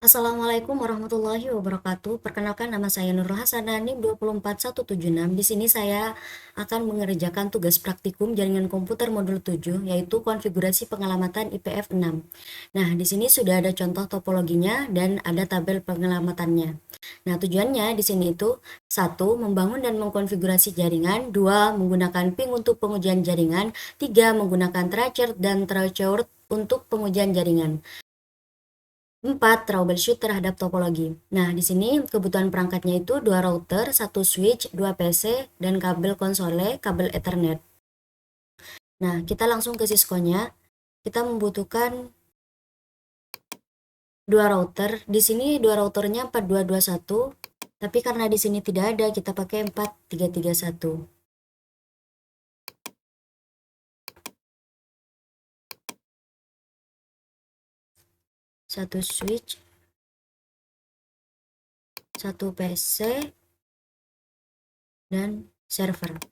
Assalamualaikum warahmatullahi wabarakatuh. Perkenalkan, nama saya Nurul Hasanah, NIM 24176. Di sini saya akan mengerjakan tugas praktikum jaringan komputer modul 7, yaitu konfigurasi pengelamatan IPF 6. Nah, di sini sudah ada contoh topologinya dan ada tabel pengelamatannya. Nah, tujuannya di sini itu: 1. Membangun dan mengkonfigurasi jaringan. 2. Menggunakan ping untuk pengujian jaringan. 3. Menggunakan tracer dan threshold untuk pengujian jaringan. 4. Troubleshoot terhadap topologi. Nah, di sini kebutuhan perangkatnya itu 2 router, 1 switch, 2 PC, dan kabel konsole, kabel Ethernet. Nah, kita langsung ke Cisco-nya. Kita membutuhkan 2 router. Di sini 2 routernya 4221, tapi karena di sini tidak ada, kita pakai 4331. 1 switch, 1 PC, dan server.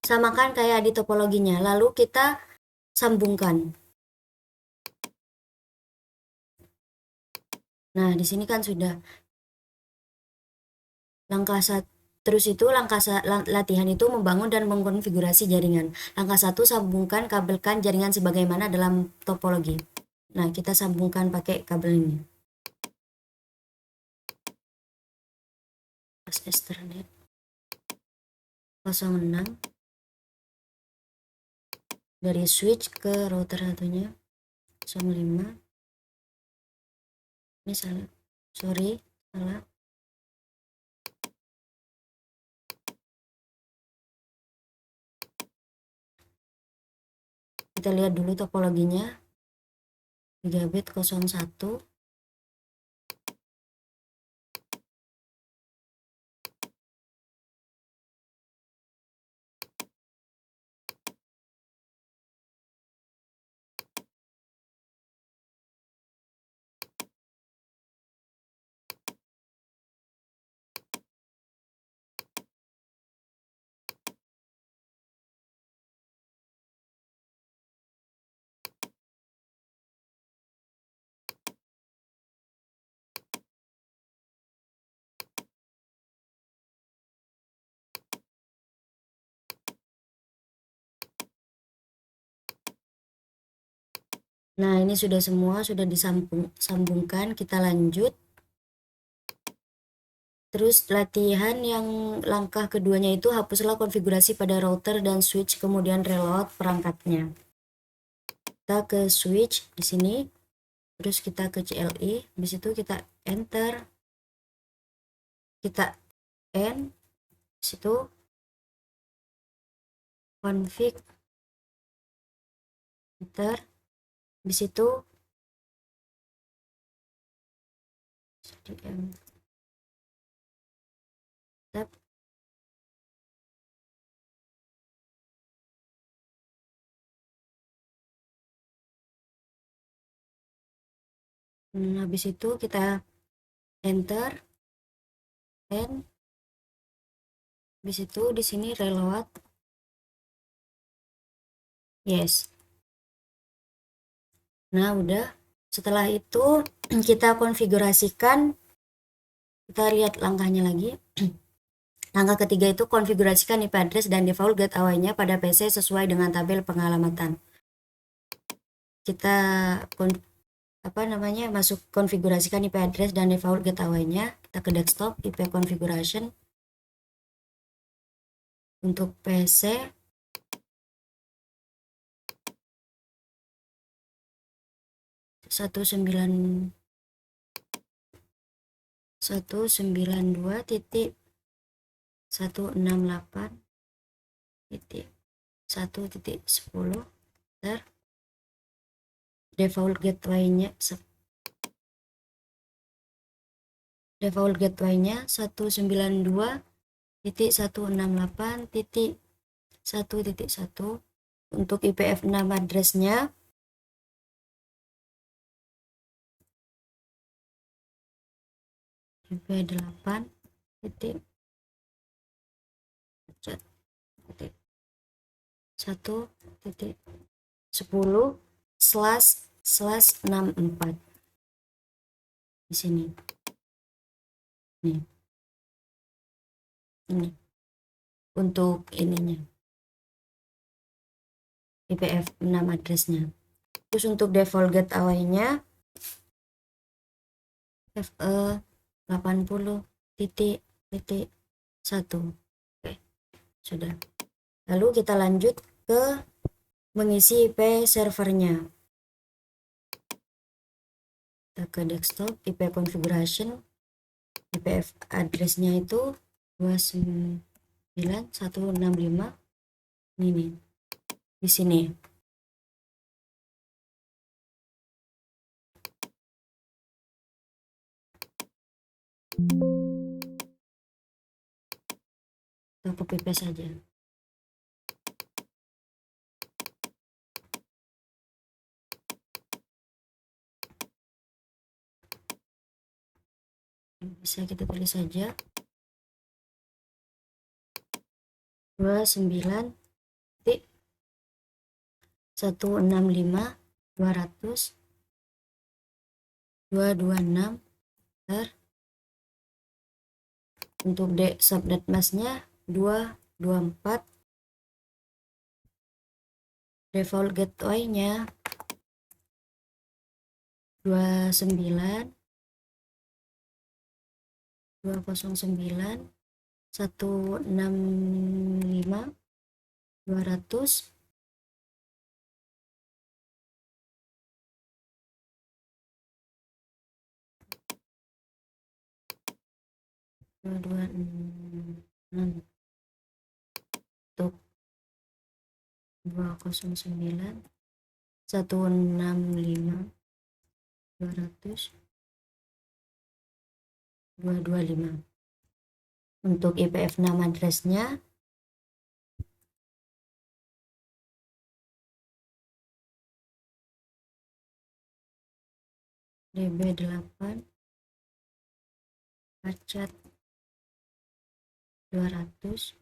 Samakan kayak di topologinya, lalu kita sambungkan. Nah, di sini kan sudah langkah latihan itu membangun dan mengkonfigurasi jaringan. Langkah 1, sambungkan kabelkan jaringan sebagaimana dalam topologi. Nah, kita sambungkan pakai kabel ini. Pas Ethernet 06 dari switch ke router satunya 05. Ini salah. Sorry, salah. Kita lihat dulu topologinya. Gigabit 01. Nah, ini sudah semua, sudah disambungkan. Kita lanjut. Terus latihan yang langkah keduanya itu hapuslah konfigurasi pada router dan switch, kemudian reload perangkatnya. Kita ke switch di sini, terus kita ke CLI, habis itu kita enter, kita end, situ config, enter, habis itu tab, habis itu kita enter, end, habis itu di sini reload, yes. Nah, udah. Setelah itu kita konfigurasikan. Kita lihat langkahnya lagi. Langkah ketiga itu konfigurasikan IP address dan default gateway-nya pada PC sesuai dengan tabel pengelamatan. Kita masuk konfigurasikan IP address dan default gateway-nya. Kita ke desktop, IP configuration. Untuk PC satu sembilan dua titik 168.1.10. Default gateway-nya 192.168.1.1. Untuk IPF6 address-nya IP8 titik 1 titik 10 slash 64 di sini. Nih, ini untuk ininya IPv 6 addressnya. Terus untuk default gateway-nya FE 80.1. Oke, sudah. Lalu kita lanjut ke mengisi IP servernya. Kita ke desktop, IP configuration, IPv address-nya itu 29165. Ini nih, di sini. Kita copy paste saja. Bisa kita tulis saja 29.165.200.226 untuk subnet masknya 224. Default gateway-nya 29.209.165.200. Untuk 209.165.200.225. Untuk IPv6 address-nya DB8 Pacat 200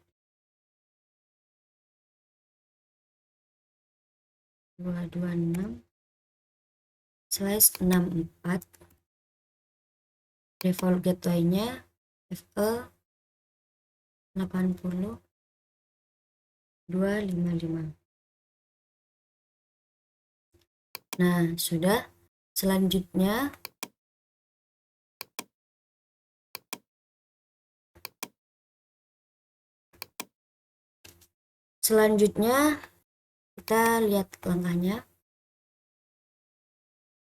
226/64. Default gateway-nya FE 80.255. Nah, sudah. Selanjutnya kita lihat langkahnya.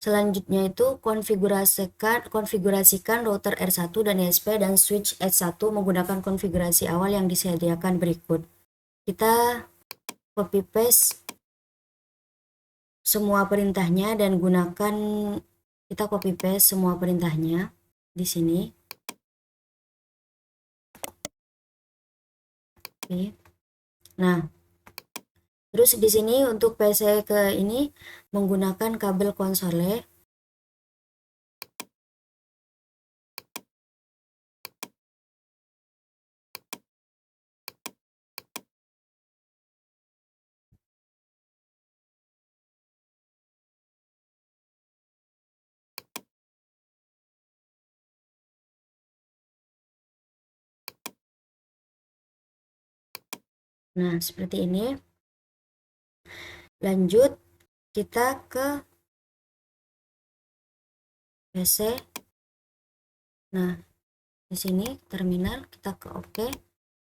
Selanjutnya itu konfigurasikan router R1 dan ISP dan switch S1 menggunakan konfigurasi awal yang disediakan berikut. Kita copy paste semua perintahnya dan kita copy paste semua perintahnya di sini. Oke. Nah, terus di sini untuk PC ke ini menggunakan kabel konsole. Nah, seperti ini. Lanjut kita ke PC. Nah, di sini terminal kita ke OK.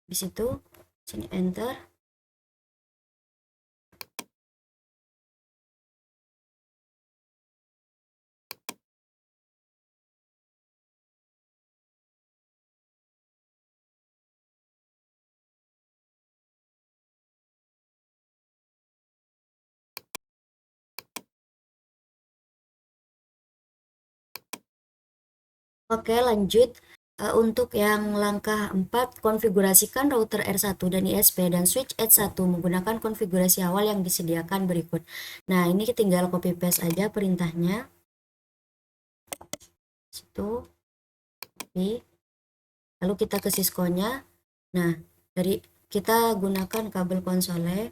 Di situ sini enter. Oke, lanjut. Untuk yang langkah 4, konfigurasikan router R1 dan ISP dan switch S1 menggunakan konfigurasi awal yang disediakan berikut. Nah, ini tinggal copy paste aja perintahnya. Situ, copy. lalu kita ke Cisco-nya. Nah, dari kita gunakan kabel konsole.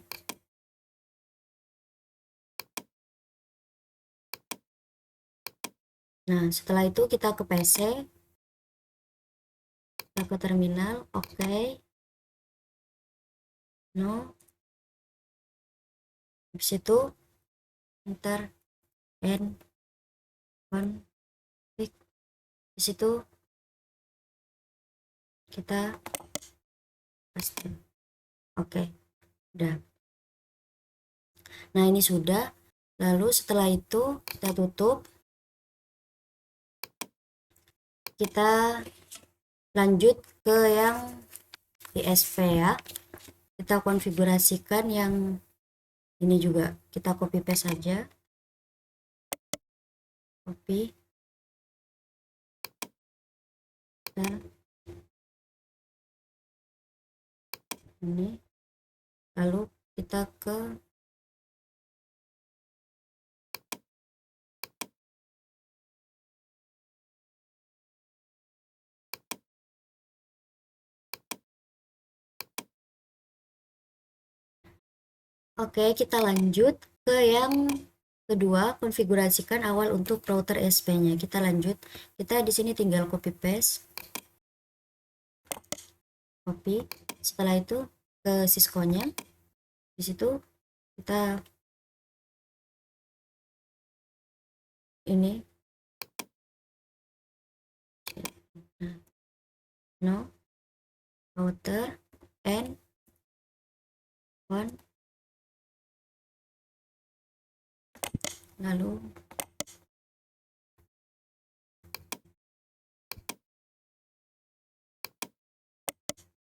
Nah, setelah itu kita ke PC, kita ke terminal, oke, no, habis itu enter and config, di situ kita paste, oke, udah. Nah, ini sudah. Lalu setelah itu kita tutup, kita lanjut ke yang ISP ya. Kita konfigurasikan yang ini juga, kita copy paste saja, copy, kita ini, lalu kita ke oke, kita lanjut ke yang kedua, konfigurasikan awal untuk router SP-nya. Kita lanjut, kita di sini tinggal copy paste, copy. Setelah itu ke Cisco-nya, di situ kita ini, no, router and one, lalu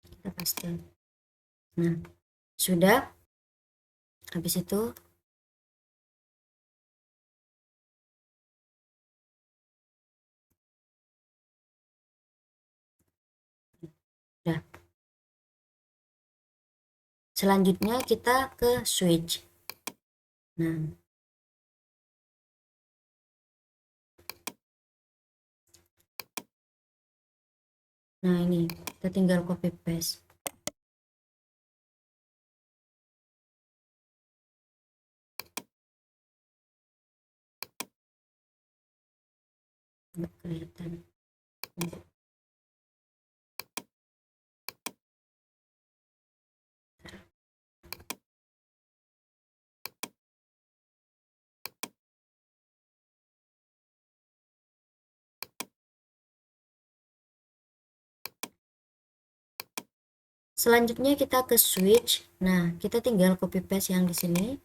kita paste. Nah, sudah. Habis itu udah. Selanjutnya kita ke switch. Nah, ini kita tinggal copy paste. Nggak kelihatan. Selanjutnya kita ke switch. Nah, kita tinggal copy paste yang di sini.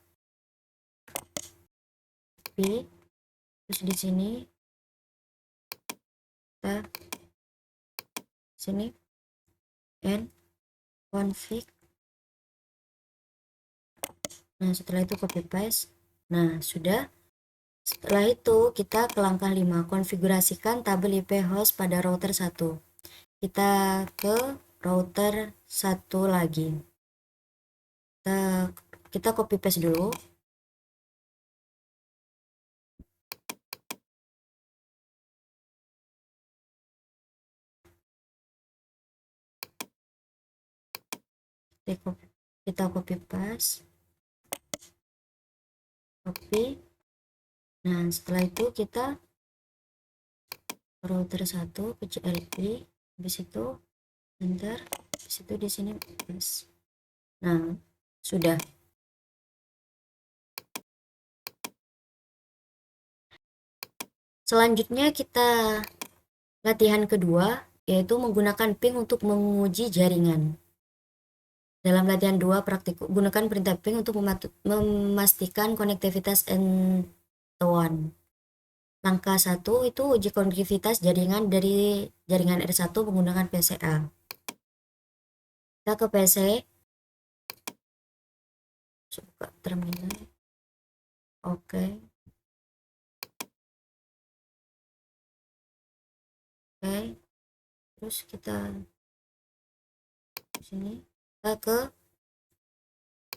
Copy. Terus di sini kita sini and config. Nah, setelah itu copy paste. Nah, sudah. Setelah itu kita ke langkah 5, konfigurasikan tabel IP host pada router 1. Kita ke router 1 lagi. Kita copy paste dulu. Kita copy paste, copy. Nah, setelah itu kita router 1 ke CLP, habis itu enter, habis itu di sini paste. Nah, sudah. Selanjutnya kita latihan kedua, yaitu menggunakan ping untuk menguji jaringan. Dalam latihan 2 praktik, gunakan perintah ping untuk memastikan konektivitas end-to-end. Langkah 1 itu uji konektivitas jaringan dari jaringan R1 menggunakan PCA. Kita ke PC, buka terminal, oke. Oke, terus kita sini, kita ke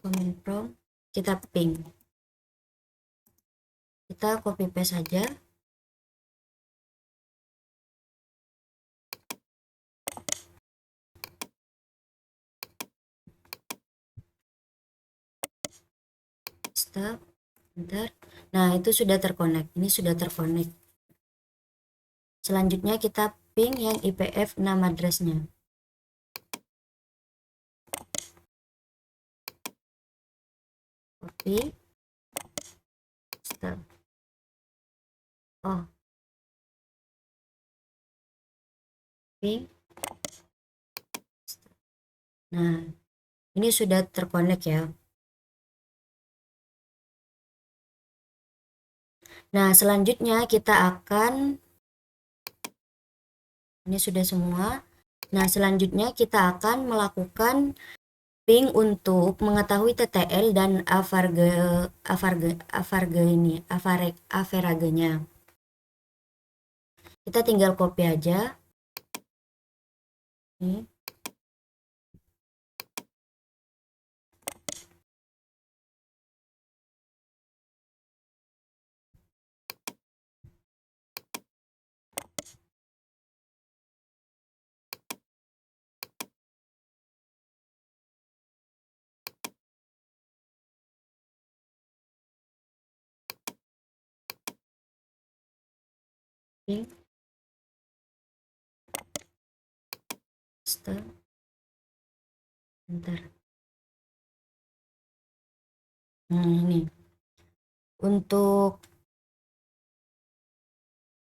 command prompt, kita ping, kita copy paste saja. paste, enter. Nah, itu sudah terkonek. Ini sudah terkonek. Selanjutnya kita ping yang IPv 6 addressnya. Copy, paste. Oh, ping. Nah, ini sudah terkonek ya. Nah, selanjutnya kita akan, ini sudah semua. Nah, selanjutnya kita akan melakukan ping untuk mengetahui TTL dan averagenya. Kita tinggal copy aja. Nih. Ping, paste, enter. Nah, ini untuk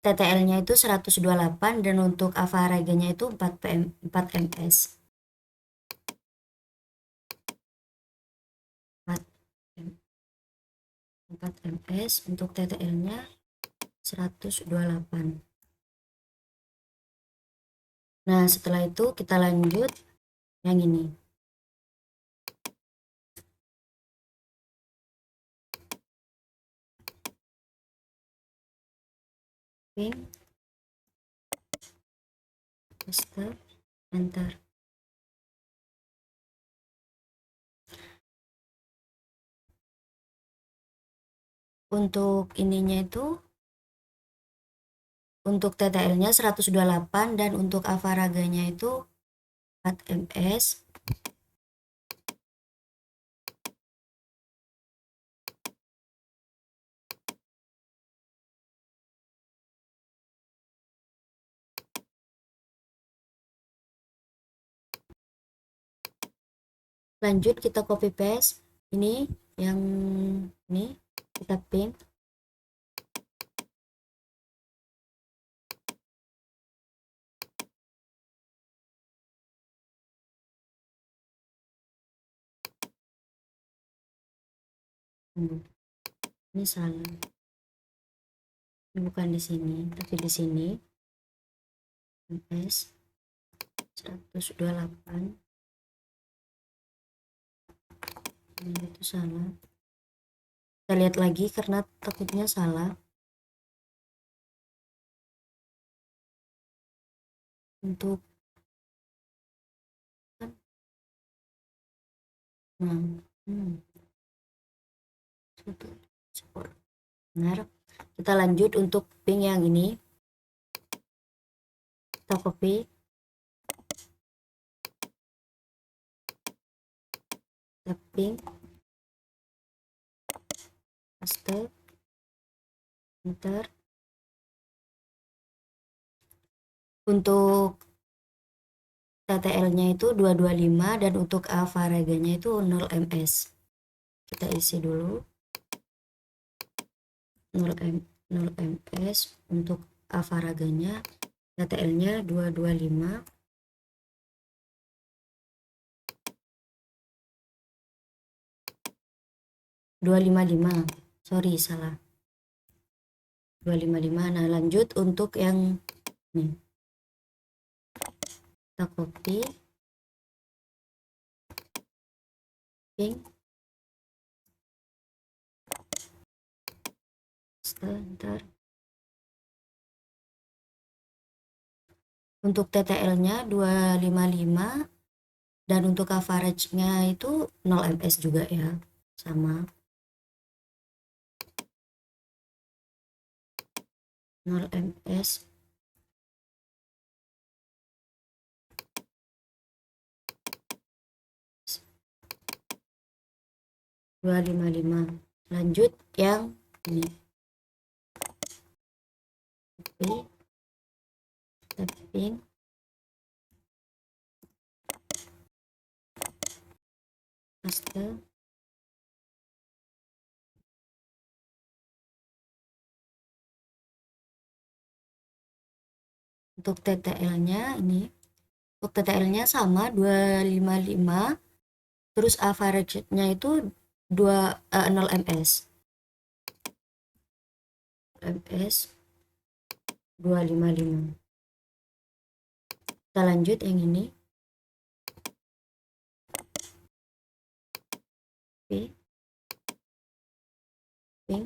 TTL-nya itu 128 dan untuk averagenya itu 4 ms. 4 ms untuk TTL-nya 128. Nah, setelah itu kita lanjut yang ini. Ping, paste, enter. Untuk ininya itu, untuk TTL-nya 128 dan untuk averagenya itu 4 ms. Lanjut kita copy paste ini yang ini, kita ping. Ini salah, ini bukan di sini tapi di sini. ms 128. Ini itu salah, kita lihat lagi karena takutnya salah. Untuk benar. Kita lanjut untuk ping yang ini, kita copy, kita ping, paste, enter. Untuk TTL-nya itu 225 dan untuk averagenya itu 0 ms. Kita isi dulu 0 ms. Untuk averagenya TTL-nya 225. Sorry, salah. 255. Nah, lanjut untuk yang nih. Kita copy, ping, enter. Untuk TTL-nya 255 dan untuk coverage-nya itu 0 ms juga ya, sama 0 ms. Lanjut yang ini. Copy, tapping, paste. Untuk TTL-nya ini. Untuk TTL-nya sama 255. Terus average-nya itu 0 ms. ms 255. Kita lanjut yang ini. Oke. Ping.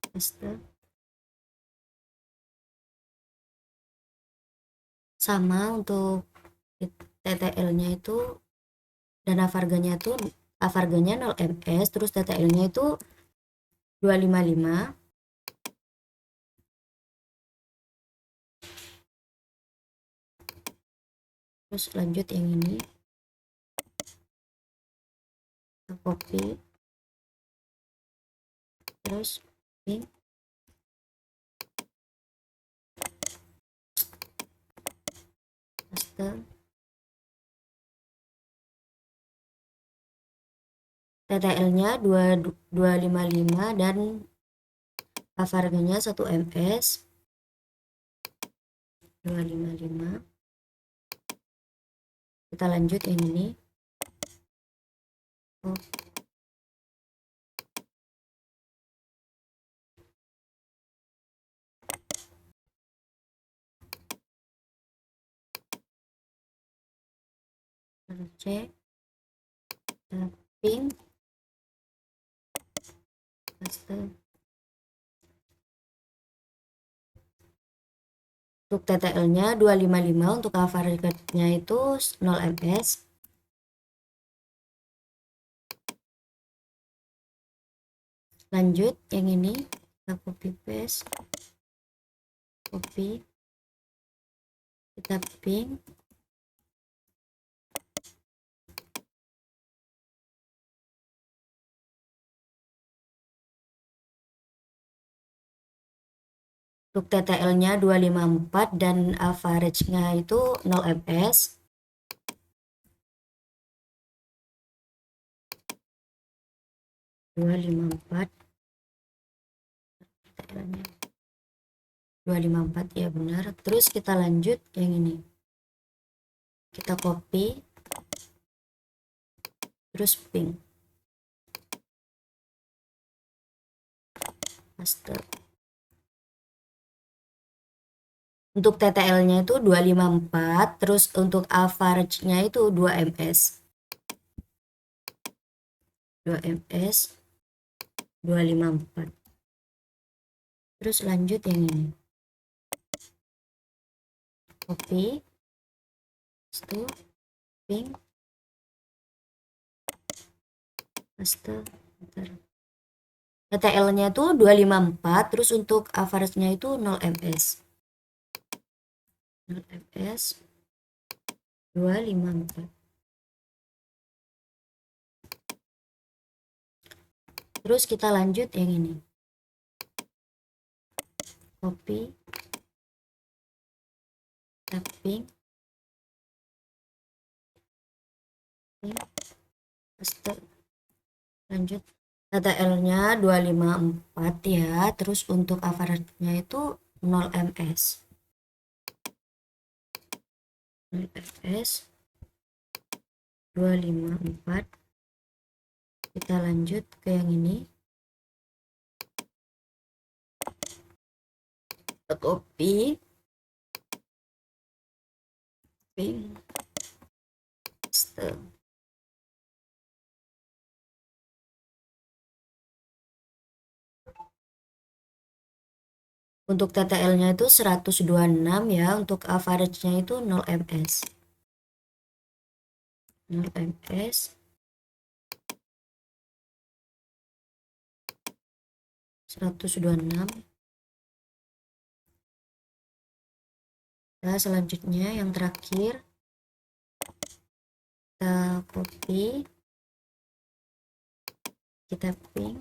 Paste. Sama untuk TTL-nya itu dan avarganya 0 ms, terus TTL-nya itu 255. Terus lanjut yang ini. Kita copy. Terus ping. Paste. TTL-nya 255 dan avarganya 1 ms. 255. Kita lanjut yang ini. Cek, tapping, paste. Untuk TTL-nya 255, untuk avarganya itu 0 ms. Lanjut yang ini, kita copy paste, copy, kita ping. Untuk TTL-nya 254 dan average-nya itu 0 ms. (254) TTL-nya 254 ya benar. Terus kita lanjut yang ini. Kita copy, terus ping, paste. Untuk TTL-nya itu 254, terus untuk average-nya itu 2 ms. 2 ms 254. Terus lanjut yang ini. Copy, paste, ping, paste. TTL-nya tuh 254, terus untuk average-nya itu 0 ms. 0 ms 254. Terus kita lanjut yang ini. Copy, tapping, paste. Lanjut. TTL-nya 254 ya. Terus untuk average-nya itu 0 ms. 0 ms 254. Kita lanjut ke yang ini. Kita copy, ping, paste. Untuk TTL-nya itu 126 ya. Untuk average-nya itu 0 ms. 0 ms 126. Nah, selanjutnya yang terakhir, kita copy, kita ping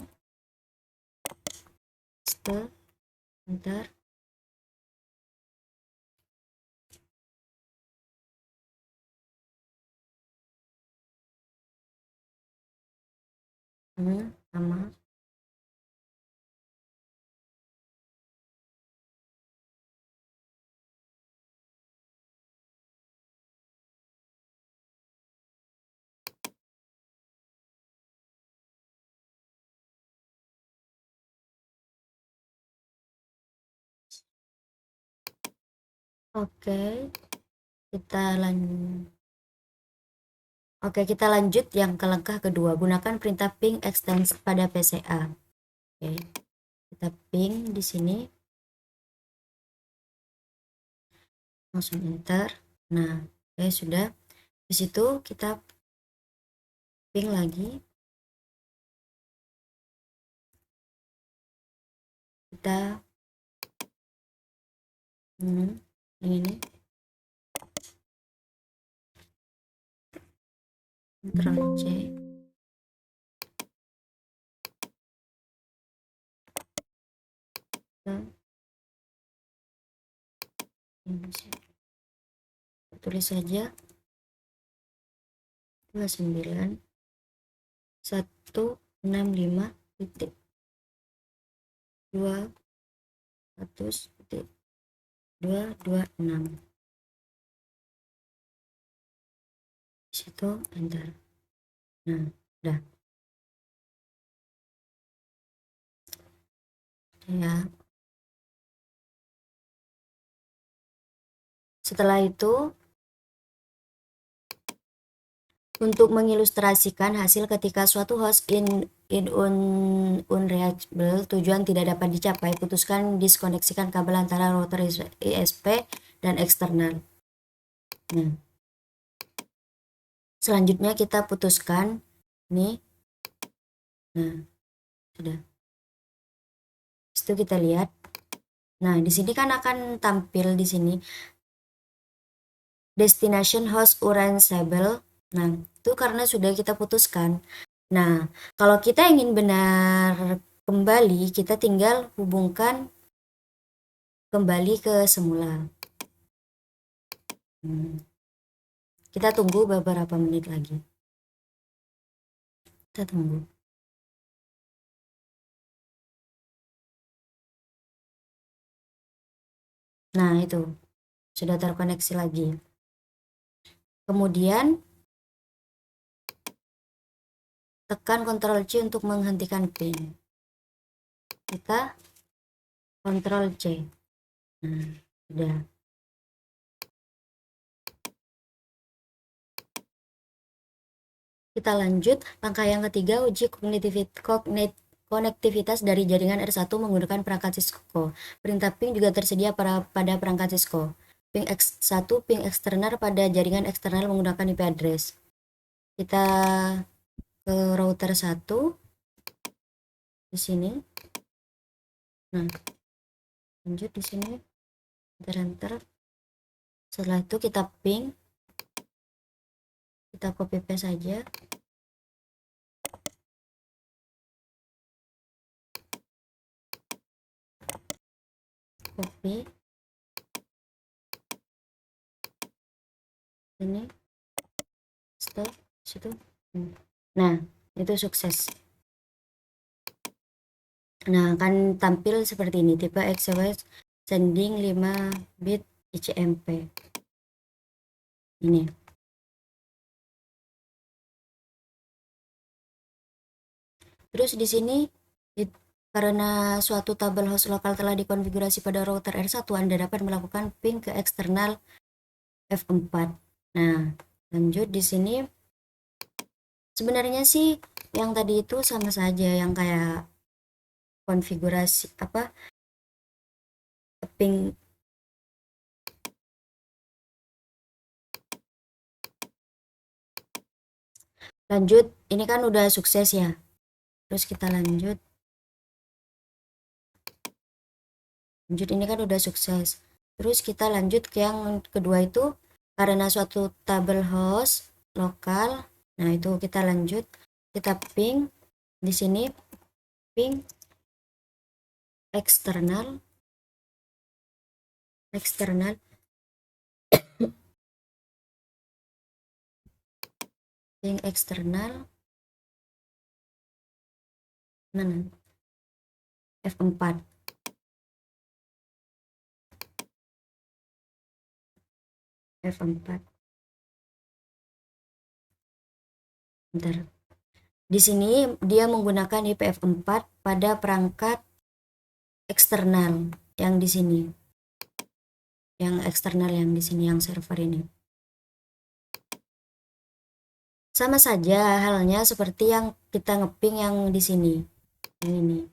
bentar. Sama. Oke, kita lanjut. Oke, kita lanjut yang ke langkah kedua. Gunakan perintah ping extends pada PCA. Oke, kita ping di sini. Langsung enter. Nah, oke sudah. Di situ kita ping lagi. Kita yang ini. Ctrl C. Tulis saja 29.165.200.226. Situ enter. Nah, udah ya. Setelah itu, untuk mengilustrasikan hasil ketika suatu host unreachable, tujuan tidak dapat dicapai, putuskan diskoneksikan kabel antara router ISP dan eksternal. Nah, selanjutnya kita putuskan nih. Nah, sudah. Itu kita lihat. Nah, di sini kan akan tampil di sini destination host unreachable. Nah, itu karena sudah kita putuskan. Nah, kalau kita ingin benar kembali, kita tinggal hubungkan kembali ke semula. Kita tunggu beberapa menit lagi. Kita tunggu. Nah, itu sudah terkoneksi lagi. Kemudian tekan Ctrl C untuk menghentikan ping. Kita Ctrl C. Nah, sudah. Kita lanjut langkah yang ketiga, uji konektivitas dari jaringan R1 menggunakan perangkat Cisco. Perintah ping juga tersedia pada perangkat Cisco. Ping X1 ping eksternal pada jaringan eksternal menggunakan IP address. Kita ke router 1 di sini. Nah, lanjut di sini. Enter. Setelah itu kita ping. Kita copy paste saja. Copy. Ini. Stop. Situ. Nah, itu sukses. Nah, akan tampil seperti ini, tipe XWS sending 5 bit ICMP. Ini. Terus di sini karena suatu tabel host lokal telah dikonfigurasi pada router R1, Anda dapat melakukan ping ke eksternal F4. Nah, lanjut di sini. Sebenarnya sih yang tadi itu sama saja, yang kayak konfigurasi ping. Lanjut, ini kan udah sukses ya. Terus kita lanjut. Ini kan udah sukses. Terus kita lanjut ke yang kedua itu karena suatu tabel host lokal. Nah, itu kita lanjut, kita ping. Di sini ping eksternal ping eksternal mana F4 bentar. Di sini dia menggunakan IPv4 pada perangkat eksternal yang di sini, yang eksternal yang di sini, yang server ini. Sama saja halnya seperti yang kita ngeping yang di sini, yang ini.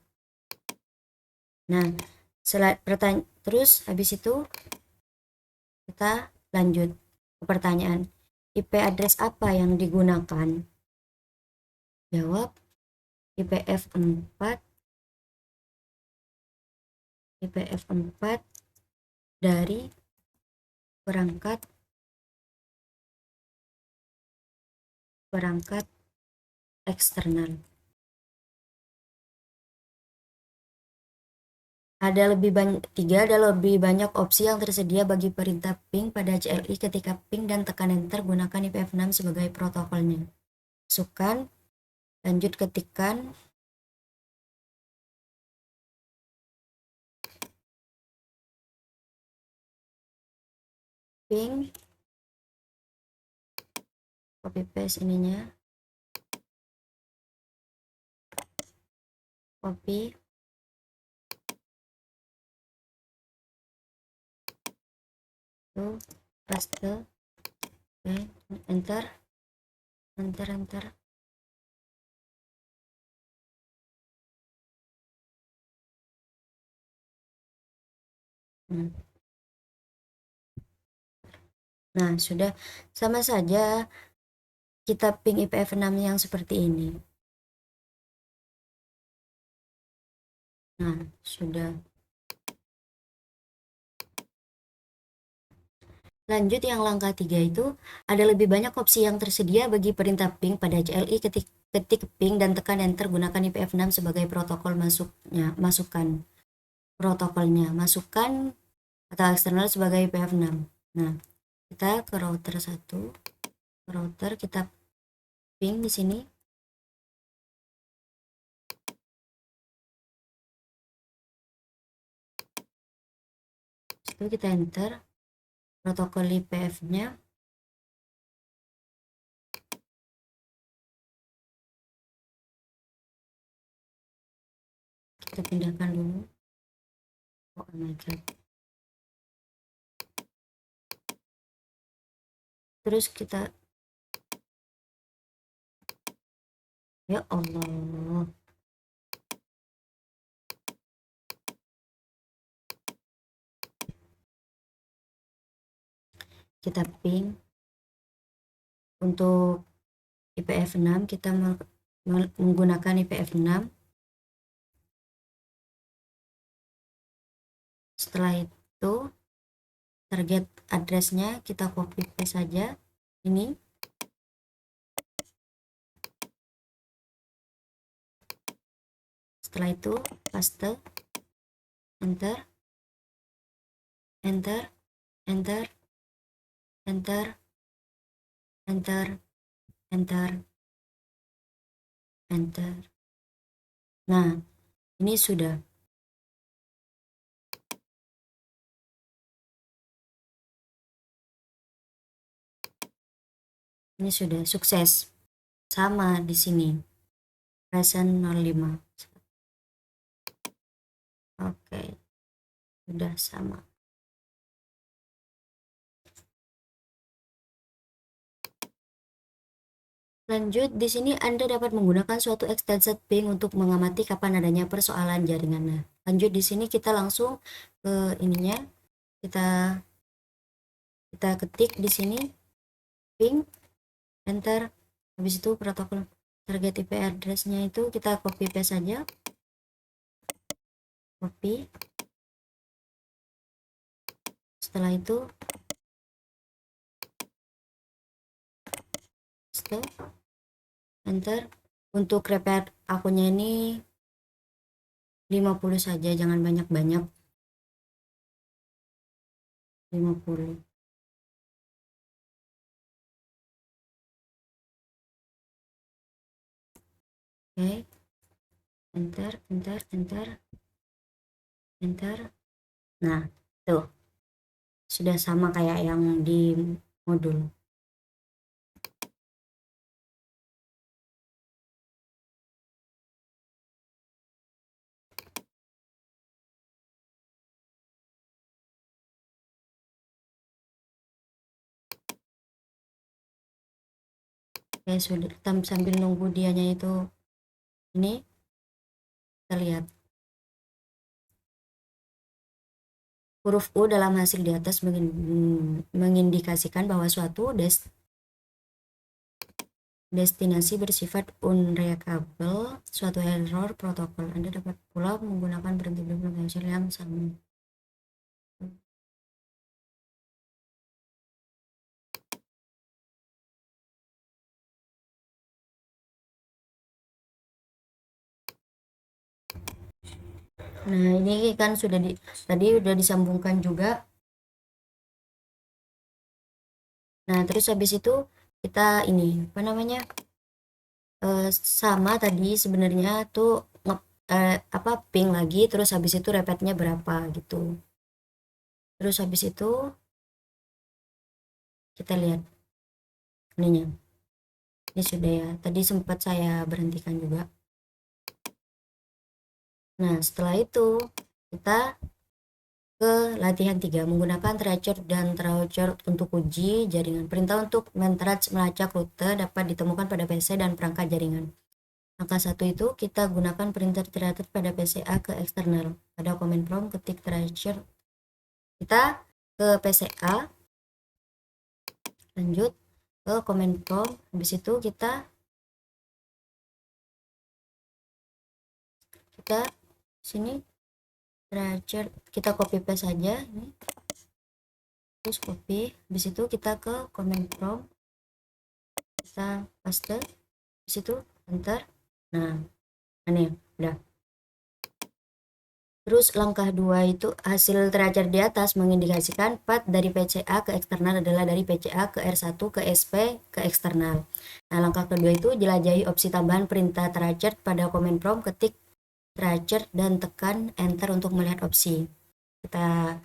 Nah, terus habis itu kita lanjut ke pertanyaan, IP address apa yang digunakan? Jawab IPv4 dari perangkat eksternal. Ada lebih banyak opsi yang tersedia bagi perintah ping pada CLI ketika ping dan tekan enter gunakan IPv6 sebagai protokolnya. Masukkan, lanjut ketikkan ping, copy paste ininya, copy, tuh, paste, oke, enter. Nah, sudah. Sama saja kita ping IPv6 yang seperti ini. Nah, sudah. Lanjut yang langkah 3 itu, ada lebih banyak opsi yang tersedia bagi perintah ping pada CLI ketik ping dan tekan enter gunakan IPv6 sebagai protokol masukkan protokolnya, masukkan atau eksternal sebagai IPv6. Nah, kita ke router 1, router kita ping di sini. Itu kita enter protokol IPv-nya. Kita pindahkan dulu. Oh my god. Terus kita, ya Allah, kita ping untuk IPv6, kita menggunakan IPv6. Setelah itu target addressnya kita copy paste saja ini. Setelah itu paste, enter, nah ini sudah. Ini sudah sukses. Sama di sini. Present 05. Oke. Sudah sama. Lanjut, di sini Anda dapat menggunakan suatu extended ping untuk mengamati kapan adanya persoalan jaringan. Nah, lanjut di sini kita langsung ke ininya. Kita ketik di sini ping, enter. Habis itu protokol target IP address-nya itu kita copy paste saja. Copy. Setelah itu paste, enter, Untuk repair akunnya ini 50 saja, jangan banyak-banyak. 50. Oke, enter, enter, enter, enter. Nah, tuh sudah sama kayak yang di modul. Oke, sudah sambil nunggu dianya itu ini, kita lihat huruf U dalam hasil di atas mengindikasikan bahwa suatu destinasi bersifat unreachable, suatu error protokol. Anda dapat pula menggunakan berhenti potential yang sama. Nah, ini kan tadi udah disambungkan juga. Nah, terus habis itu kita ini apa namanya? Sama tadi sebenarnya tuh ping lagi, terus habis itu repeatnya berapa gitu. Terus habis itu kita lihat ininya. Ini sudah ya. Tadi sempat saya berhentikan juga. Nah, setelah itu kita ke latihan 3 menggunakan tracer dan troucher untuk uji jaringan. Perintah untuk mentrace melacak rute dapat ditemukan pada PC dan perangkat jaringan. Angka 1 itu kita gunakan perintah tracer pada PCA ke eksternal. Pada command prompt ketik tracer. Kita ke PCA, lanjut ke command prompt. Habis itu kita sini tracer, kita copy paste saja ini. Terus copy, habis itu kita ke command prompt, kita paste, habis itu enter. Nah, ini udah. Terus langkah 2 itu hasil tracer di atas mengindikasikan path dari PCA ke eksternal adalah dari PCA ke R1 ke SP ke eksternal. Nah, langkah kedua itu jelajahi opsi tambahan perintah tracer pada command prompt, ketik tracer dan tekan enter untuk melihat opsi. Kita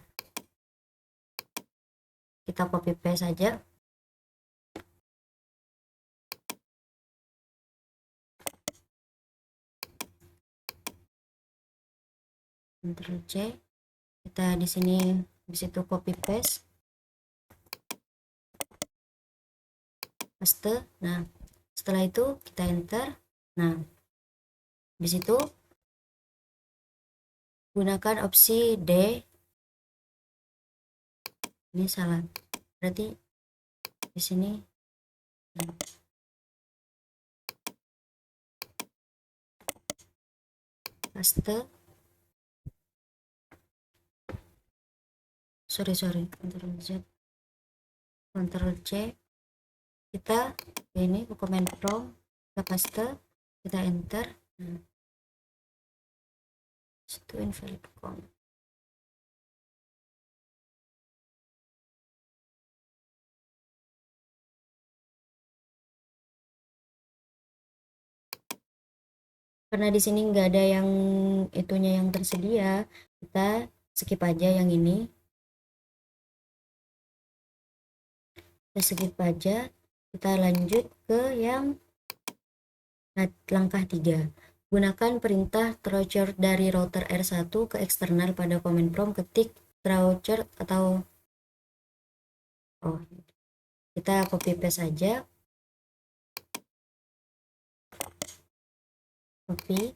copy paste saja. Ctrl C, kita di sini habis itu copy paste, paste. Nah, setelah itu kita enter. Nah, habis itu gunakan opsi D. Ini salah, berarti di sini. Nah, paste, sorry Ctrl Z, Ctrl C, kita ini ke command prompt, kita paste, kita enter. Nah, itu invalid count. Karena di sini nggak ada yang itunya yang tersedia, kita skip aja yang ini. Kita skip aja, kita lanjut ke yang langkah 3. Gunakan perintah troucher dari router R1 ke eksternal pada command prompt, ketik troucher atau kita copy paste saja, copy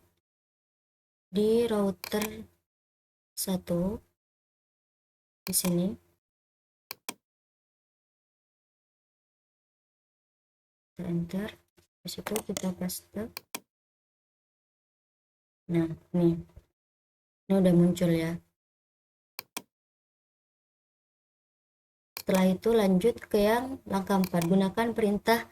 di router 1 di sini, kita enter, habis itu kita paste. Nah, ini udah muncul ya. Setelah itu lanjut ke yang langkah 4, gunakan perintah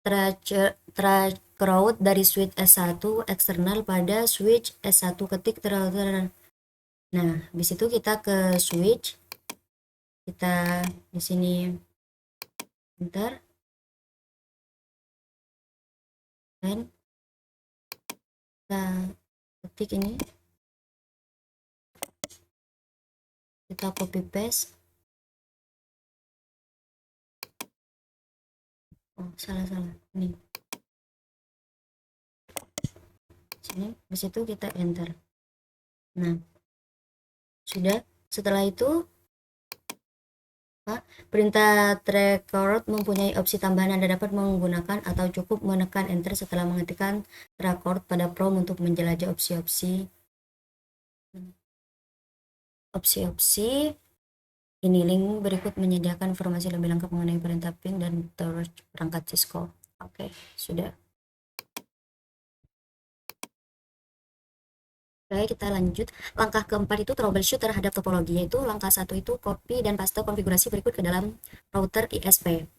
track route dari switch S1 eksternal pada switch S1 ketik terlalu. Nah, habis itu kita ke switch, kita di sini enter, dan kita ketik ini, kita copy paste. Oh, salah ini sini, habis itu kita enter. Nah, sudah. Setelah itu perintah track route mempunyai opsi tambahan. Anda dapat menggunakan atau cukup menekan enter setelah mengetikkan track route pada prompt untuk menjelajah opsi-opsi. Ini link berikut menyediakan informasi lebih lengkap mengenai perintah ping dan terus perangkat Cisco. Oke, sudah. Oke, kita lanjut. Langkah keempat itu troubleshoot terhadap topologi, yaitu langkah satu itu copy dan paste konfigurasi berikut ke dalam router ISP.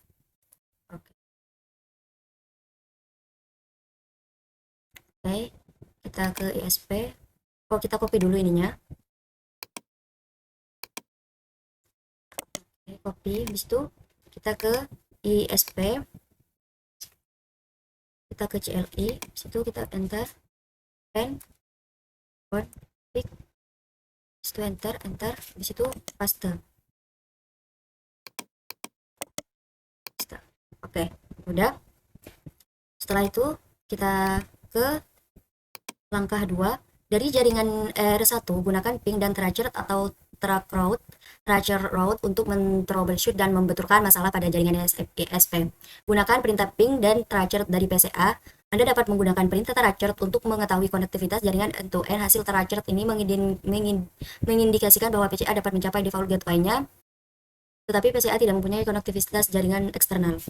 Oke, kita ke ISP. Oh, kita copy dulu ininya. Oke, copy. Habis itu kita ke ISP. Kita ke CLI. Habis itu kita enter. And pick. Habis itu enter. Habis itu paste. Oke, udah. Setelah itu kita ke langkah 2. Dari jaringan R1 gunakan ping dan tracer atau tracer route untuk men-troubleshoot dan membetulkan masalah pada jaringan ISP. Gunakan perintah ping dan tracer dari PCA. Anda dapat menggunakan perintah tracer untuk mengetahui konektivitas jaringan end-to-end. Hasil tracer ini mengindikasikan bahwa PCA dapat mencapai default gateway-nya, tetapi PCA tidak mempunyai konektivitas jaringan eksternal.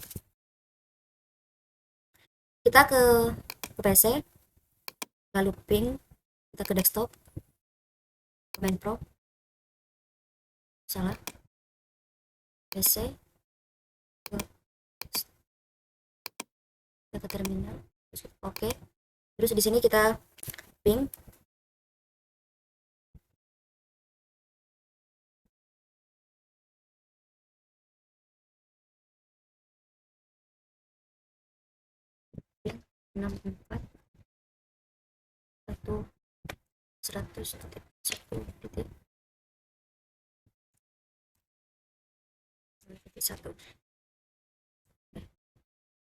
Kita ke PC, lalu ping, kita ke desktop, command prompt, salah, PC, kita ke terminal, oke. Terus di sini kita ping, ping 64 100.1.1.1.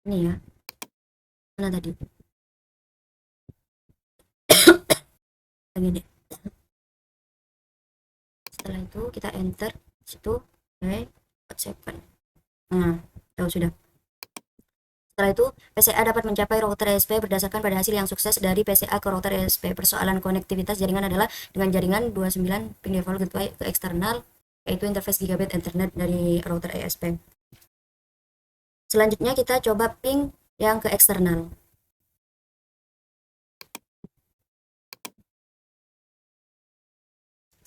Ini ya, mana tadi? Yang ini. Setelah itu kita enter situ, second. Nah, tahu sudah. Setelah itu, PCA dapat mencapai router ISP berdasarkan pada hasil yang sukses dari PCA ke router ISP. Persoalan konektivitas jaringan adalah dengan jaringan 29 ping default gateway ke eksternal, yaitu interface gigabit Ethernet dari router ISP. Selanjutnya kita coba ping yang ke eksternal.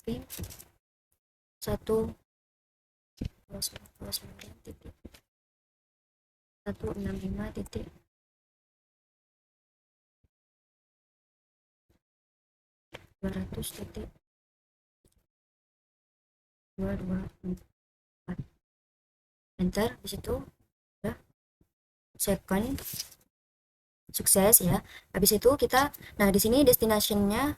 Ping 165.200.224. Enter di situ. Ya. Second sukses ya. Habis itu kita, nah di sini destination-nya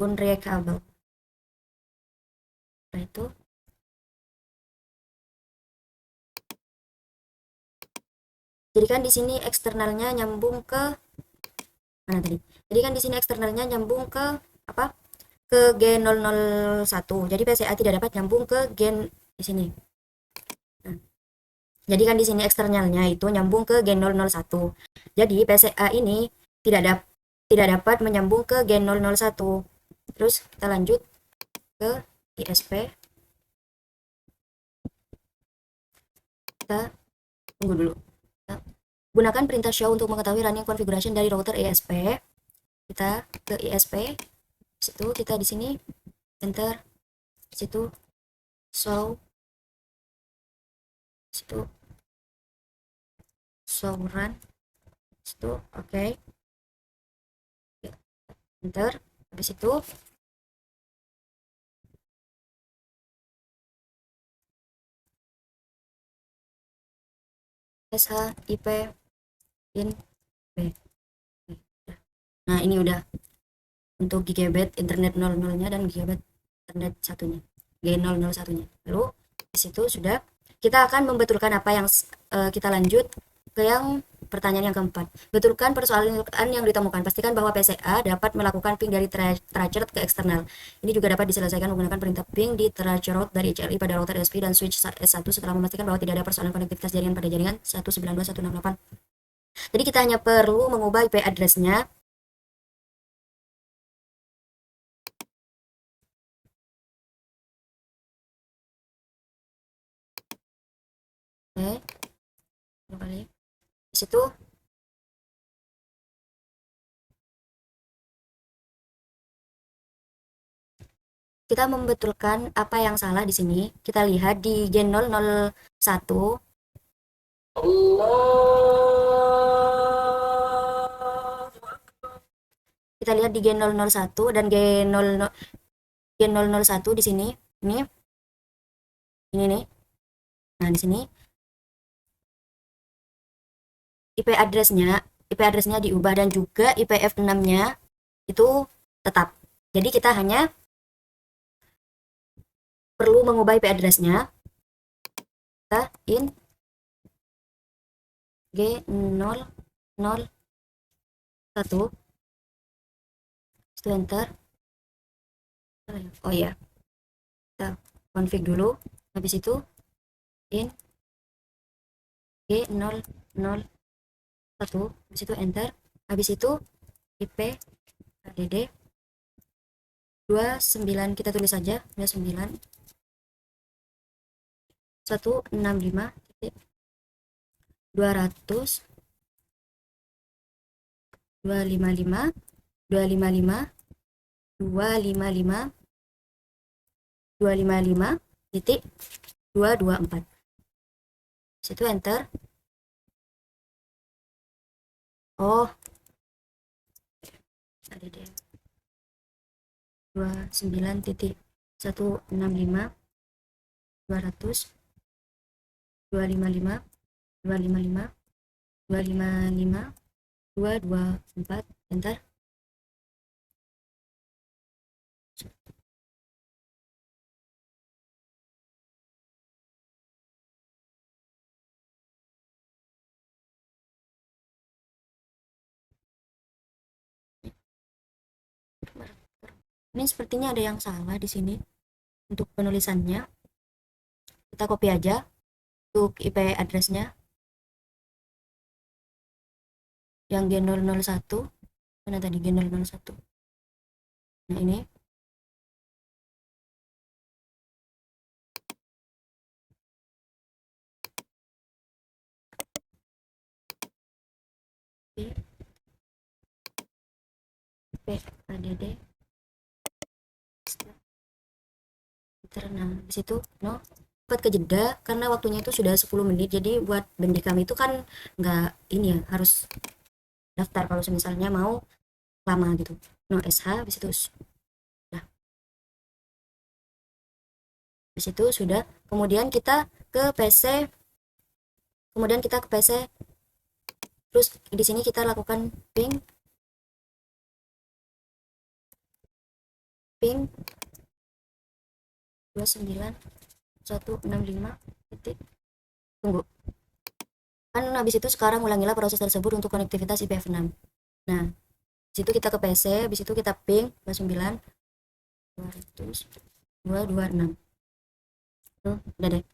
unreachable. Nah itu jadi kan di sini eksternalnya nyambung ke mana tadi? Jadi kan di sini eksternalnya nyambung ke apa? Ke G001. Jadi PCA tidak dapat nyambung ke gen di sini. Nah, jadi kan di sini eksternalnya itu nyambung ke G001. Jadi PCA ini tidak dapat menyambung ke G001. Terus kita lanjut ke ISP. Kita tunggu dulu. Gunakan perintah show untuk mengetahui running configuration dari router ISP. Kita ke ISP. Situ kita di sini enter. Situ show. Situ Sauran itu oke, enter. Habis itu SHIP in B. Nah, ini udah untuk gigabyte internet 00-nya dan gigabyte internet satunya, G001-nya. Lalu di situ sudah kita akan membetulkan apa yang kita lanjut ke yang pertanyaan yang keempat. Betulkan persoalan yang ditemukan. Pastikan bahwa PCA dapat melakukan ping dari tracer ke eksternal. Ini juga dapat diselesaikan menggunakan perintah ping di tracer route dari HLI pada router SP dan switch S1 setelah memastikan bahwa tidak ada persoalan konektivitas jaringan pada jaringan 192.168. Jadi kita hanya perlu mengubah IP address-nya. Oke, kembali. Di situ kita membetulkan apa yang salah di sini. Kita lihat di G001. Kita lihat di G001 dan G001 di sini. Ini nih. Nah, di sini IP address-nya diubah dan juga IPv6-nya itu tetap. Jadi kita hanya perlu mengubah IP address-nya. Kita in G001. Itu enter. Oh ya, kita config dulu. Habis itu in G001. Habis itu enter. Habis itu IP add 29, kita tulis saja 29 165 200 255 255 255 255 titik 224. Situ enter. Oh, ada deh 29.165 200 255 255 255 224 enter. Ini sepertinya ada yang salah di sini untuk penulisannya. Kita copy aja untuk IP address-nya yang G001. Mana tadi G001? Nah, ini PADD nah di situ no dapat kejeda karena waktunya itu sudah 10 menit. Jadi buat bendi kami itu kan nggak ini ya, harus daftar kalau misalnya mau lama gitu. No SH habis itu nah habis itu sudah, kemudian kita ke PC terus di sini kita lakukan ping 29165 titik, tunggu kan. Habis itu sekarang ulangilah proses tersebut untuk konektivitas IPv6. Nah, situ kita ke PC, habis itu kita ping 29.200.226. Tuh, udah deh.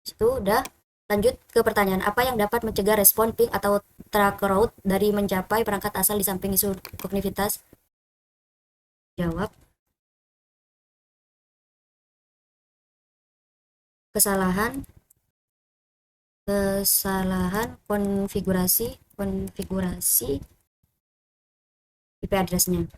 Itu udah. Lanjut ke pertanyaan, apa yang dapat mencegah respon ping atau tracker route dari mencapai perangkat asal di samping isu konektivitas? Jawab, kesalahan konfigurasi IP address-nya.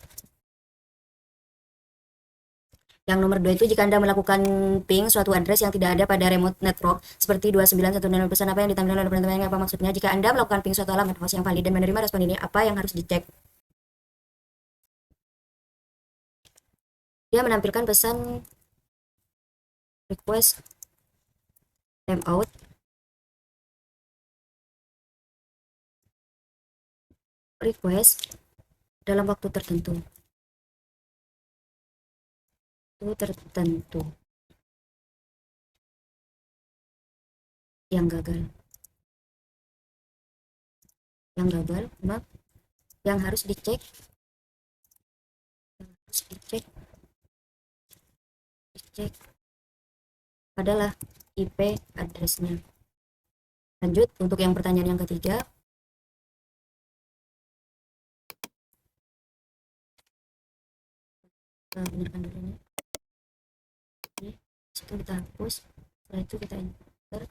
Yang nomor 2 itu jika Anda melakukan ping suatu address yang tidak ada pada remote network seperti 29.1.0 pesan apa yang ditampilkan oleh penerima, apa maksudnya? Jika Anda melakukan ping suatu alamat host yang valid dan menerima respon ini, apa yang harus dicek? Dia menampilkan pesan request timeout request dalam waktu tertentu yang gagal maaf, yang harus dicek adalah IP addressnya. Lanjut untuk yang pertanyaan yang ketiga. Benarkan dulu ini. Itu kita hapus. Setelah itu kita enter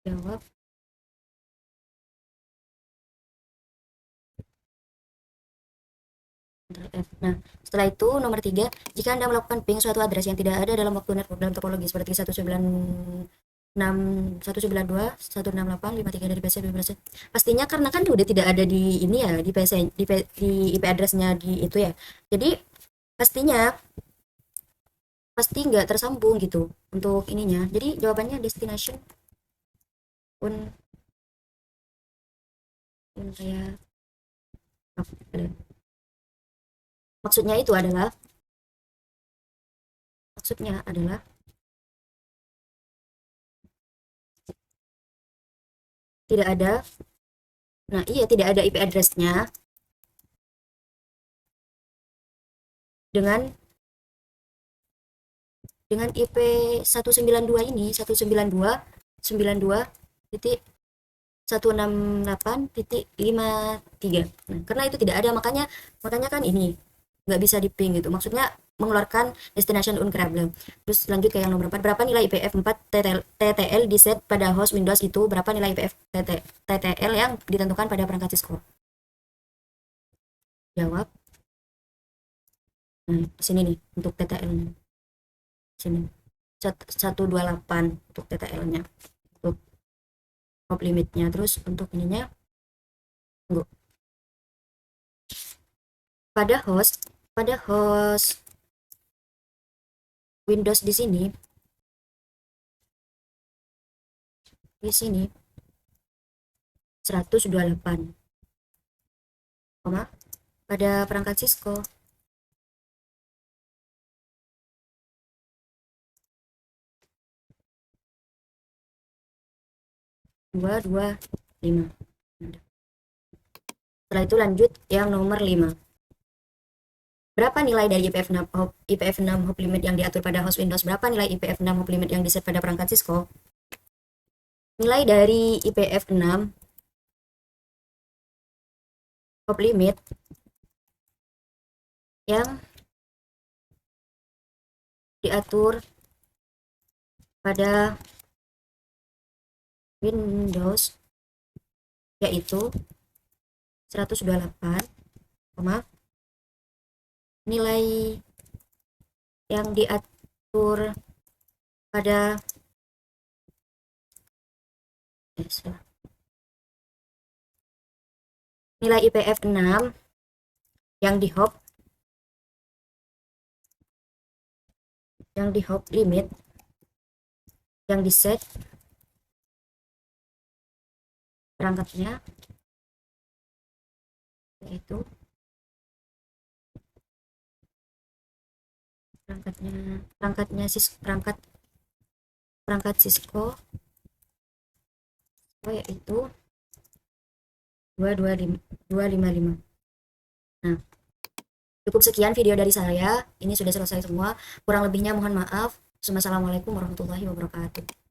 jawab. Nah, setelah itu nomor 3, jika Anda melakukan ping suatu address yang tidak ada dalam waktu network dalam topologi seperti 192.168.53 dari PC pastinya karena kan udah tidak ada di ini ya, di PC di IP addressnya di itu ya. Jadi pasti nggak tersambung gitu untuk ininya. Jadi jawabannya destination pun kayak maksudnya adalah tidak ada. Nah, iya, tidak ada IP address-nya dengan IP 192 ini, 192.168.53. Nah, karena itu tidak ada, makanya kan ini nggak bisa di ping gitu, maksudnya mengeluarkan destination uncredible. Terus lanjut ke yang nomor 4, berapa nilai IPF 4 TTL di set pada host Windows itu, berapa nilai IPF TTL yang ditentukan pada perangkat Cisco? Jawab. Nah, sini nih untuk TTL-nya. Sini. 128 untuk TTL-nya. Untuk top limitnya. Terus untuk ininya enggak. Pada host Windows di sini 128, pada perangkat Cisco 225. Setelah itu lanjut yang nomor 5. Berapa nilai dari IPF 6 hop limit yang diatur pada host Windows? Berapa nilai IPF 6 hop limit yang diset pada perangkat Cisco? Nilai dari IPF 6 hop limit yang diatur pada Windows yaitu 128, nilai yang diatur pada nilai IPF 6 yang di hop limit yang di set perangkatnya yaitu perangkat Cisco yaitu 255. Nah, cukup sekian video dari saya. Ini sudah selesai semua. Kurang lebihnya mohon maaf. Wassalamualaikum warahmatullahi wabarakatuh.